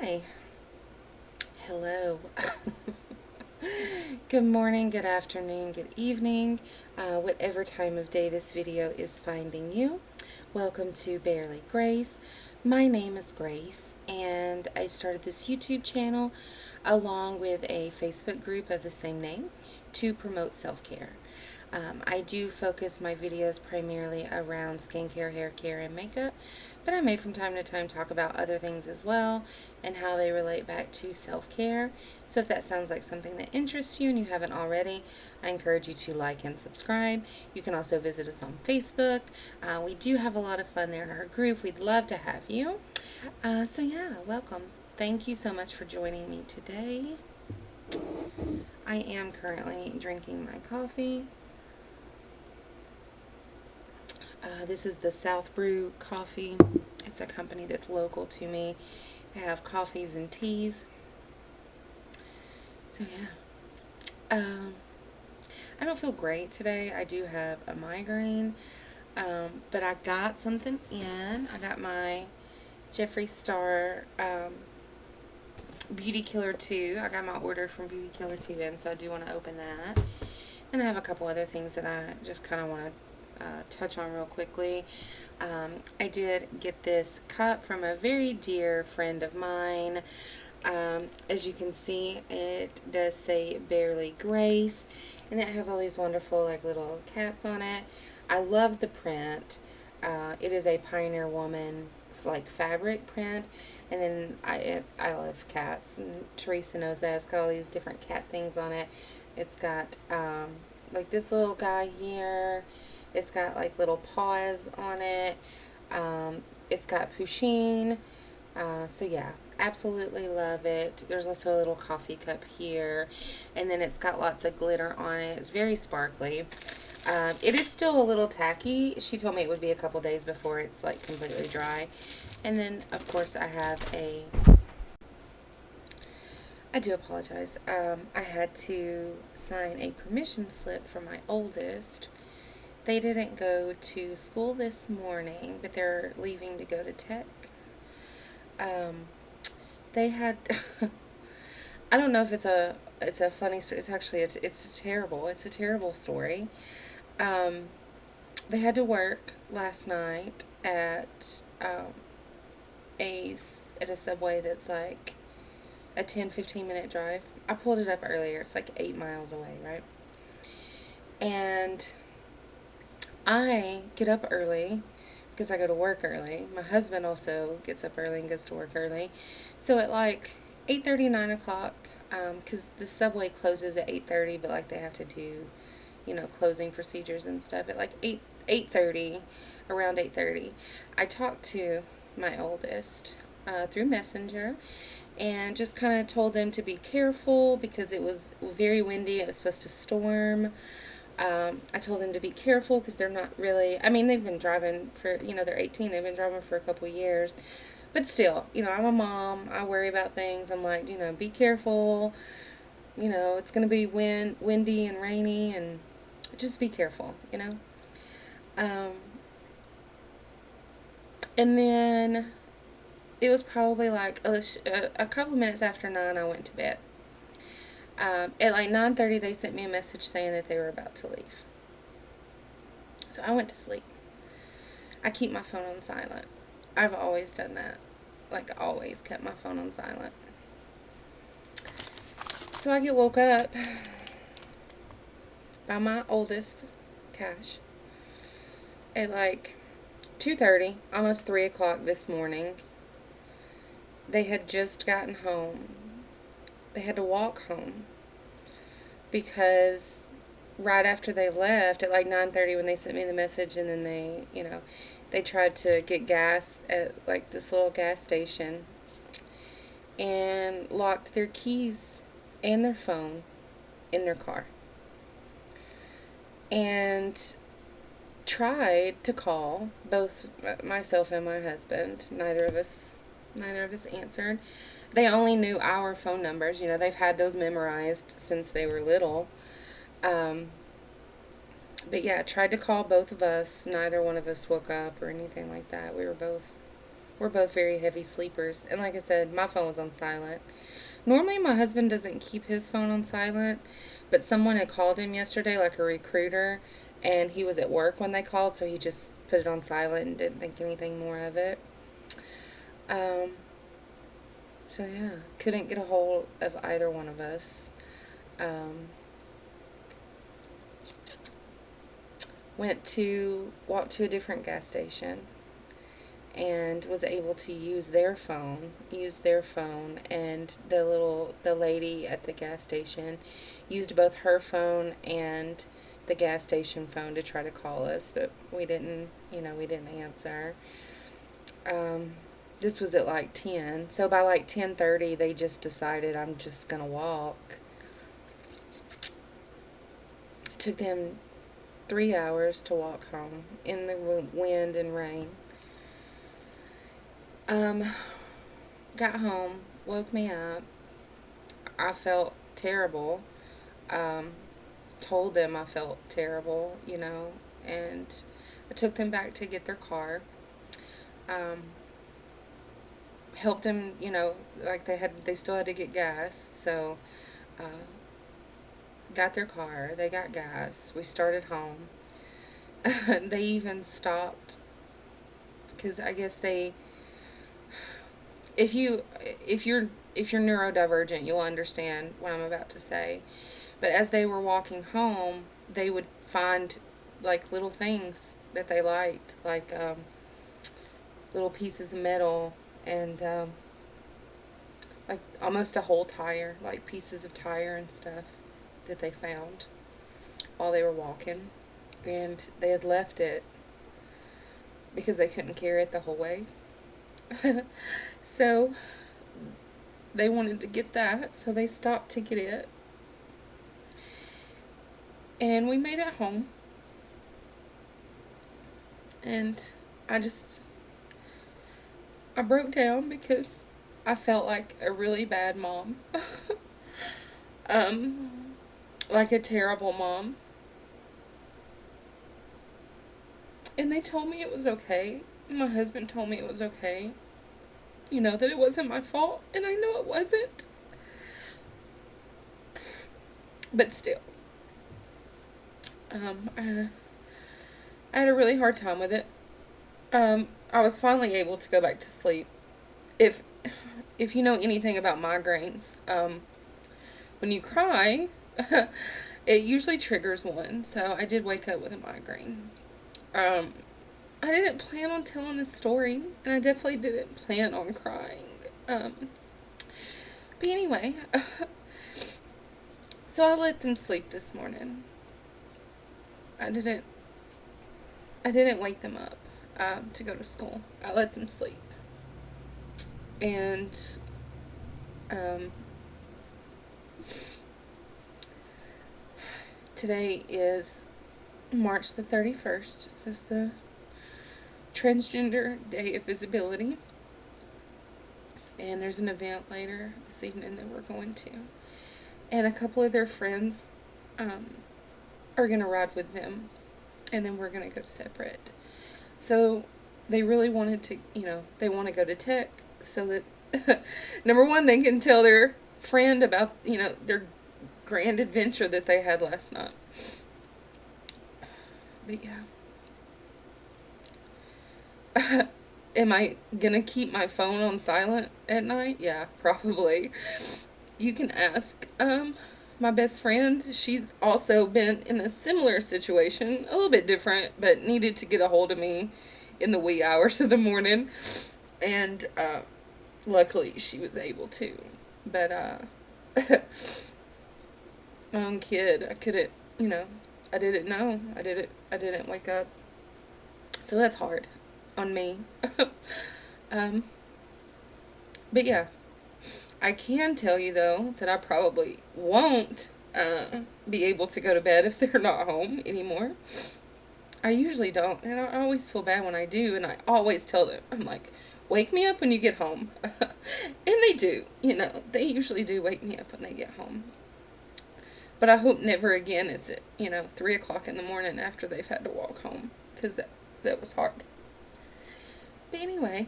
Hi. Hello. Good morning, good afternoon, good evening, whatever time of day this video is finding you. Welcome to Barely Grace. My name is Grace, and I started this YouTube channel along with a Facebook group of the same name to promote self-care. I do focus my videos primarily around skincare, hair care, and makeup, but I may from time to time talk about other things as well and how they relate back to self-care. So if that sounds like something that interests you and you haven't already, I encourage you to like and subscribe. You can also visit us on Facebook. We do have a lot of fun there in our group. We'd love to have you. So yeah, welcome. Thank you so much for joining me today. I am currently drinking my coffee. This is the South Brew Coffee. It's a company that's local to me. They have coffees and teas. So yeah. I don't feel great today. I do have a migraine. But I got something in. I got my Jeffree Star Beauty Killer 2. I got my order from Beauty Killer 2 in, so I do want to open that. And I have a couple other things that I just kind of want to touch on real quickly. I did get this cup from a very dear friend of mine. As you can see, it does say Barely Grace, and it has all these wonderful like little cats on it. I love the print. It is a Pioneer Woman like fabric print, and then I love cats, and Teresa knows that. It's got all these different cat things on it. It's got like this little guy here. It's got like little paws on it. It's got Pusheen. So yeah, absolutely love it. There's also a little coffee cup here. And then it's got lots of glitter on it. It's very sparkly. It is still a little tacky. She told me it would be a couple days before it's like completely dry. And then of course I do apologize. I had to sign a permission slip for my oldest. They didn't go to school this morning, but they're leaving to go to tech. They had, I don't know if it's a funny story. It's actually, it's a terrible story. They had to work last night at, at a Subway that's like a 10-15 minute drive. I pulled it up earlier. It's like 8 miles away, right? And I get up early because I go to work early. My husband also gets up early and goes to work early. So at like 8:30, 9 o'clock, because the Subway closes at 8:30, but like they have to do, closing procedures and stuff. At like 8:30, around 8:30, I talked to my oldest through Messenger and just kind of told them to be careful because it was very windy. It was supposed to storm. I told them to be careful because they're not really, I mean, they've been driving for, they're 18, they've been driving for a couple years, but still, I'm a mom, I worry about things. I'm like, be careful, it's going to be windy and rainy, and just be careful, and then it was probably like a couple minutes after 9, I went to bed. At like 9:30, they sent me a message saying that they were about to leave. So I went to sleep. I keep my phone on silent. I've always done that. Like, always kept my phone on silent. So I get woke up by my oldest, Cash, at like 2:30, almost 3 o'clock this morning. They had just gotten home. They had to walk home because right after they left at like 9:30 when they sent me the message, and then they tried to get gas at like this little gas station and locked their keys and their phone in their car and tried to call both myself and my husband. Neither of us answered. They only knew our phone numbers. They've had those memorized since they were little. But yeah, tried to call both of us. Neither one of us woke up or anything like that. We were both We're both very heavy sleepers. And like I said, my phone was on silent. Normally, my husband doesn't keep his phone on silent, but someone had called him yesterday, like a recruiter, and he was at work when they called, so he just put it on silent and didn't think anything more of it. Um, so yeah, couldn't get a hold of either one of us. Um, walked to a different gas station and was able to use their phone, and the lady at the gas station used both her phone and the gas station phone to try to call us, but we didn't answer. Um, this was at like 10, so by like 10:30 they just decided I'm just gonna walk. It took them 3 hours to walk home in the wind and rain. Got home, woke me up. I felt terrible. Um, Told them I felt terrible, and I took them back to get their car. Um, Helped them, like they still had to get gas, so got their car. They got gas. We started home. They even stopped because I guess if you're neurodivergent, you'll understand what I'm about to say. But as they were walking home, they would find like little things that they liked, like little pieces of metal and like almost a whole tire, like pieces of tire and stuff that they found while they were walking. And they had left it because they couldn't carry it the whole way. So they wanted to get that, so they stopped to get it. And we made it home. And I broke down because I felt like a really bad mom. Like a terrible mom. And they told me it was okay. My husband told me it was okay. That it wasn't my fault, and I know it wasn't. But still, I had a really hard time with it. I was finally able to go back to sleep. If you know anything about migraines, when you cry, it usually triggers one. So I did wake up with a migraine. I didn't plan on telling this story, and I definitely didn't plan on crying. But anyway, so I let them sleep this morning. I didn't wake them up to go to school. I let them sleep. And today is March the 31st. This is the Transgender Day of Visibility. And there's an event later this evening that we're going to. And a couple of their friends are going to ride with them. And then we're going to go separate. So they really wanted to, they want to go to tech so that, number one, they can tell their friend about, their grand adventure that they had last night. But yeah. Am I gonna keep my phone on silent at night? Yeah, probably. You can ask my best friend. She's also been in a similar situation, a little bit different, but needed to get a hold of me in the wee hours of the morning. And luckily she was able to. But my own kid, I couldn't, I didn't know. I didn't wake up. So that's hard on me. But yeah, I can tell you though that I probably won't be able to go to bed if they're not home anymore. I usually don't, and I always feel bad when I do, and I always tell them, I'm like, wake me up when you get home. And they do, they usually do wake me up when they get home. But I hope never again it's at, 3 o'clock in the morning after they've had to walk home, because that was hard. But anyway,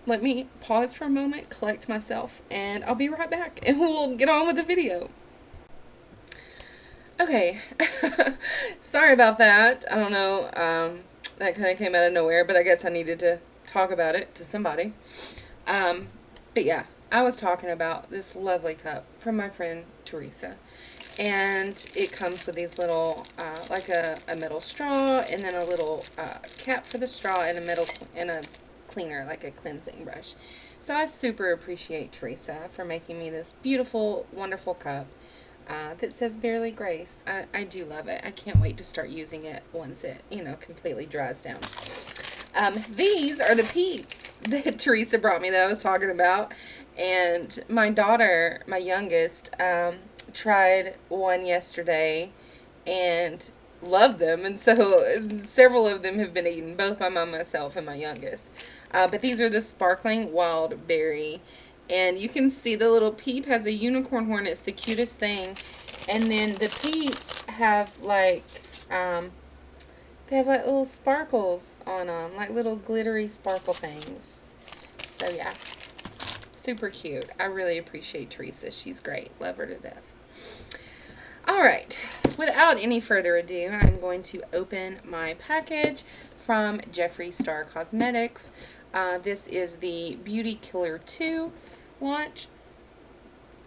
let me pause for a moment, collect myself, and I'll be right back, and we'll get on with the video. Okay, sorry about that. I don't know, that kind of came out of nowhere, but I guess I needed to talk about it to somebody. But yeah, I was talking about this lovely cup from my friend Teresa. And it comes with these little, like a metal straw, and then a little cap for the straw, and a cleaner, like a cleansing brush. So I super appreciate Teresa for making me this beautiful, wonderful cup that says Barely Grace. I do love it. I can't wait to start using it once it, completely dries down. These are the peeps that Teresa brought me that I was talking about. And my daughter, my youngest, tried one yesterday and loved them. And so several of them have been eaten, both by myself and my youngest. But these are the sparkling wild berry. And you can see the little peep has a unicorn horn. It's the cutest thing. And then the peeps have like, they have like little sparkles on them, like little glittery sparkle things. So yeah, super cute. I really appreciate Teresa. She's great. Love her to death. All right, without any further ado, I'm going to open my package from Jeffree Star Cosmetics. This is the Beauty Killer 2 launch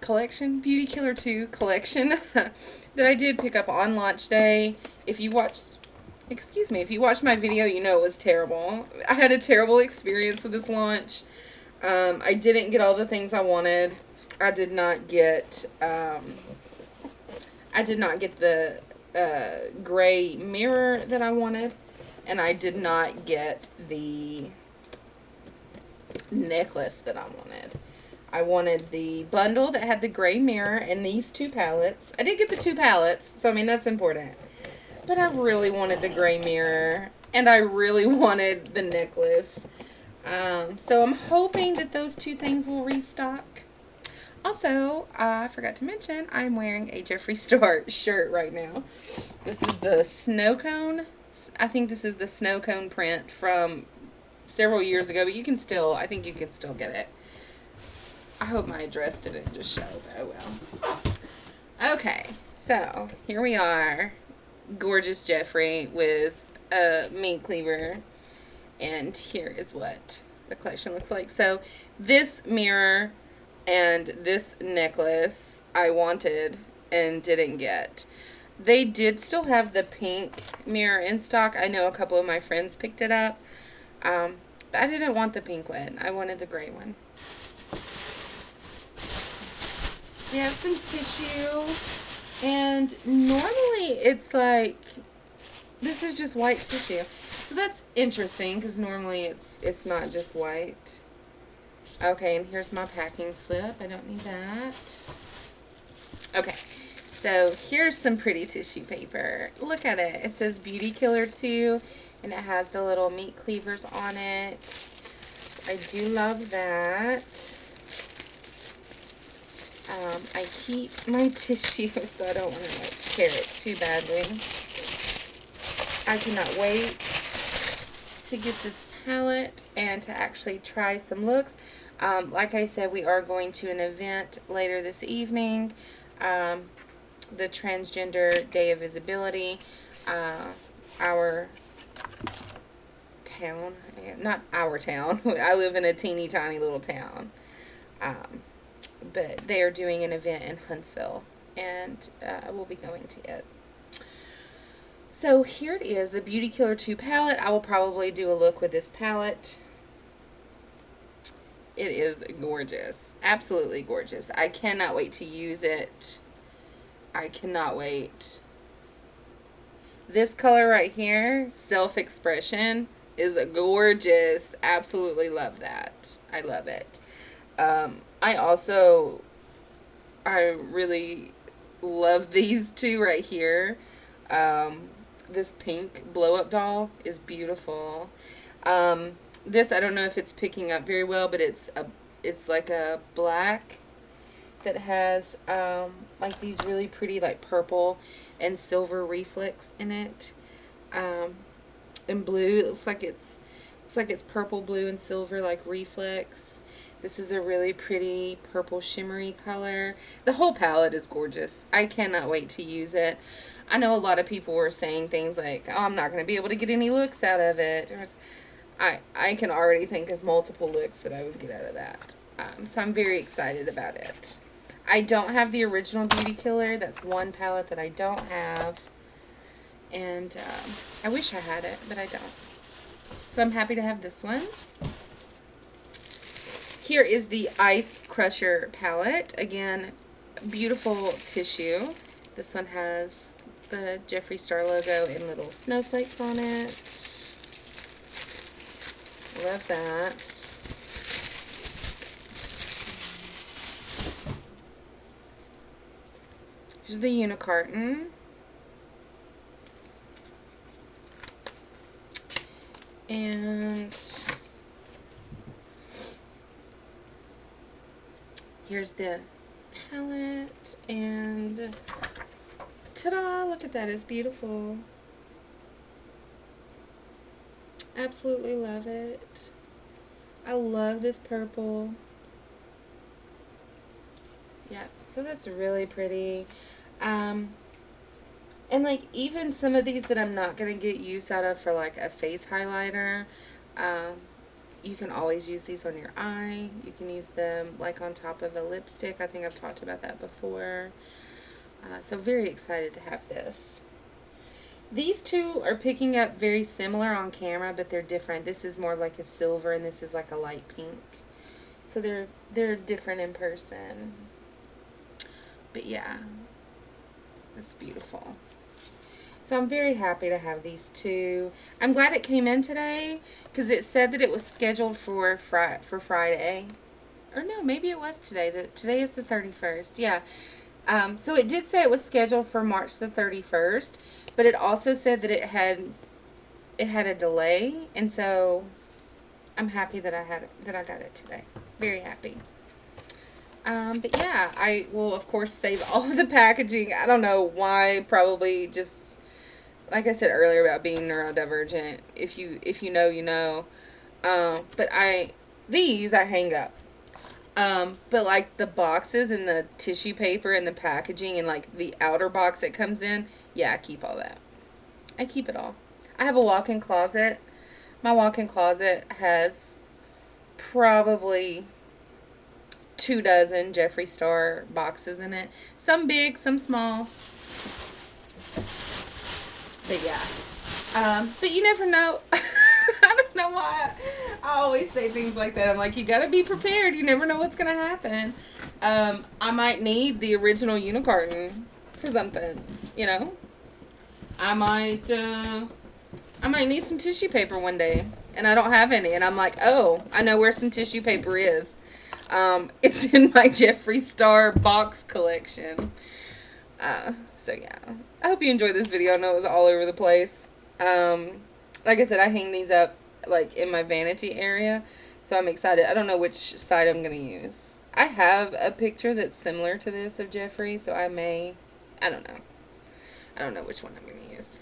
collection, Beauty Killer 2 collection that I did pick up on launch day. If you watched my video, you know it was terrible. I had a terrible experience with this launch. I didn't get all the things I wanted. I did not get the gray mirror that I wanted, and I did not get the necklace that I wanted. I wanted the bundle that had the gray mirror and these two palettes. I did get the two palettes, so I mean that's important. But I really wanted the gray mirror, and I really wanted the necklace. So I'm hoping that those two things will restock. Also, I forgot to mention, I'm wearing a Jeffree Star shirt right now. This is the snow cone. I think this is the snow cone print from several years ago, but I think you can still get it. I hope my address didn't just show, but oh well. Okay, so here we are. Gorgeous Jeffree with a meat cleaver, and here is what the collection looks like. So this mirror and this necklace I wanted and didn't get. They did still have the pink mirror in stock. I know a couple of my friends picked it up, but I didn't want the pink one. I wanted the gray one. We have some tissue, and normally it's like, this is just white tissue. So that's interesting, because normally it's not just white. Okay, and here's my packing slip. I don't need that. Okay, so here's some pretty tissue paper. Look at it. It says Beauty Killer 2, and it has the little meat cleavers on it. I do love that. I keep my tissue, so I don't want to tear it too badly. I cannot wait to get this palette and to actually try some looks. Like I said, we are going to an event later this evening, the Transgender Day of Visibility. Our town, not our town, I live in a teeny tiny little town, but they are doing an event in Huntsville, and we'll be going to it. So here it is, the Beauty Killer 2 palette. I will probably do a look with this palette. It is gorgeous. Absolutely gorgeous. I cannot wait to use it. I cannot wait. This color right here, Self-Expression, is gorgeous. Absolutely love that. I love it. I really love these two right here. This pink blow-up doll is beautiful. This, I don't know if it's picking up very well, but it's like a black that has like these really pretty like purple and silver reflex in it. And blue, it looks like it's Looks like it's purple, blue, and silver, like reflex. This is a really pretty purple shimmery color. The whole palette is gorgeous. I cannot wait to use it. I know a lot of people were saying things like, oh, I'm not going to be able to get any looks out of it. I can already think of multiple looks that I would get out of that. So I'm very excited about it. I don't have the original Beauty Killer. That's one palette that I don't have. And I wish I had it, but I don't. So I'm happy to have this one. Here is the Ice Crusher palette. Again, beautiful tissue. This one has the Jeffree Star logo and little snowflakes on it. Love that. Here's the Unicarton. And here's the palette, and ta-da, look at that, it's beautiful. Absolutely love it. I love this purple. Yeah, so that's really pretty. And like even some of these that I'm not going to get use out of for like a face highlighter, you can always use these on your eye. You can use them like on top of a lipstick. I think I've talked about that before. So very excited to have this. These two are picking up very similar on camera, but they're different. This is more of like a silver and this is like a light pink. So they're different in person. But yeah, it's beautiful. So I'm very happy to have these two. I'm glad it came in today because it said that it was scheduled for Friday. Or no, maybe it was today. Today is the 31st. Yeah. So it did say it was scheduled for March the 31st, but it also said that it had a delay, and so I'm happy that I got it today. Very happy. But yeah, I will of course save all of the packaging. I don't know why, probably just like I said earlier about being neurodivergent. If you know, you know. But these I hang up. But like the boxes and the tissue paper and the packaging and like the outer box that comes in, yeah, I keep all that. I keep it all. I have a walk-in closet. My walk-in closet has probably 24 Jeffree Star boxes in it. Some big, some small. But yeah. But you never know. I don't know why I always say things like that. I'm like, you gotta be prepared. You never know what's gonna happen. I might need the original Unicarton for something, you know? I might need some tissue paper one day, and I don't have any, and I'm like, oh, I know where some tissue paper is. It's in my Jeffree Star box collection. So yeah, I hope you enjoyed this video. I know it was all over the place. Like I said, I hang these up like in my vanity area, so I'm excited. I don't know which side I'm gonna use. I have a picture that's similar to this of Jeffree, so I don't know which one I'm gonna use.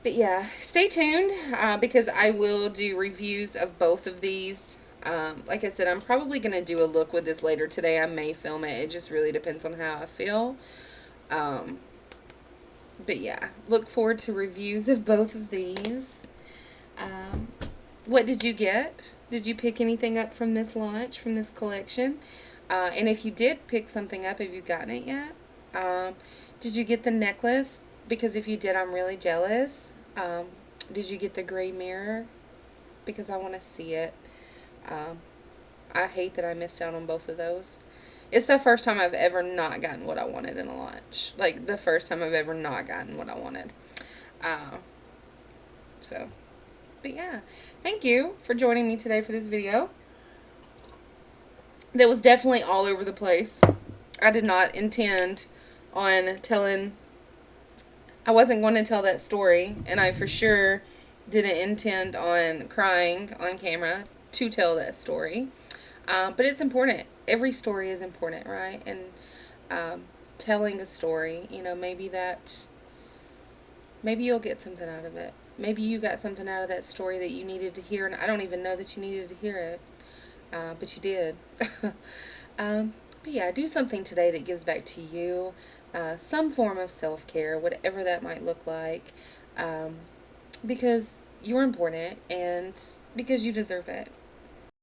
But yeah, stay tuned because I will do reviews of both of these. Like I said, I'm probably going to do a look with this later today. I may film it. It just really depends on how I feel. But yeah, look forward to reviews of both of these. What did you get? Did you pick anything up from this launch, from this collection? And if you did pick something up, have you gotten it yet? Did you get the necklace? Because if you did, I'm really jealous. Did you get the gray mirror? Because I want to see it. I hate that I missed out on both of those. It's the first time I've ever not gotten what I wanted in a launch. Like, the first time I've ever not gotten what I wanted. But yeah. Thank you for joining me today for this video. That was definitely all over the place. I did not intend on telling... I wasn't going to tell that story, and I for sure didn't intend on crying on camera to tell that story. But it's important. Every story is important, right? And telling a story, you know, maybe you'll get something out of it. maybe you got something out of that story that you needed to hear, and I don't even know that you needed to hear it, but you did. But yeah, do something today that gives back to you, some form of self-care, whatever that might look like, because you're important and because you deserve it.